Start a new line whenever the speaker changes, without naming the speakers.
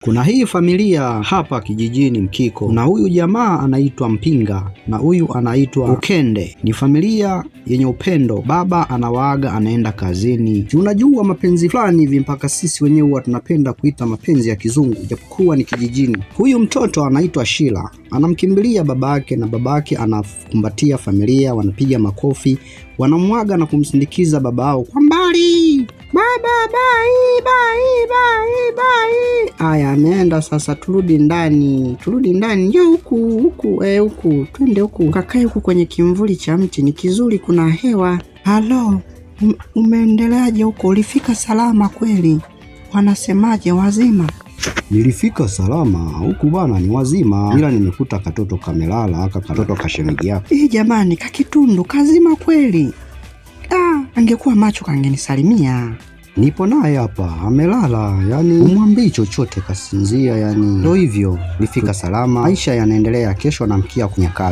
Kuna hii familia hapa kijijini Mkiko, na huyu jamaa anaitwa Mpinga na huyu anaitwa Ukende. Ni familia yenye upendo. Baba anawaaga anaenda kazini. Unajua mapenzi fulani hivi mpaka sisi wenyewe huwa tunapenda kuita mapenzi ya kizungu japokuwa ni kijijini. Huyu mtoto anaitwa Shila, anamkimbilia babake na babake anakumbatia familia, wanapiga makofi, wanamwaga na kumsindikiza babao kwa mbali. Baba bye bye bye bye. Aya, ameenda sasa, turudi ndani. Njoo huku, twende huku. Kakae huku kwenye kimvuli cha mti, ni kizuri, kuna hewa. Halo, umeendeleaje huko? Ulifika salama kweli? Wanasemaje, wazima? Nilifika salama huku bwana, ni wazima, ila nimekuta katoto kamelala, katoto kashemeji yako. Jamani, kakitundu kazima kweli? Angekuwa macho kangenisalimia. Nipo naye hapa, amelala, yani umwambii chochote, kasinzia, yani ndio hivyo. Nilifika salama, maisha yanaendelea, kesho namkia kwenye kazi.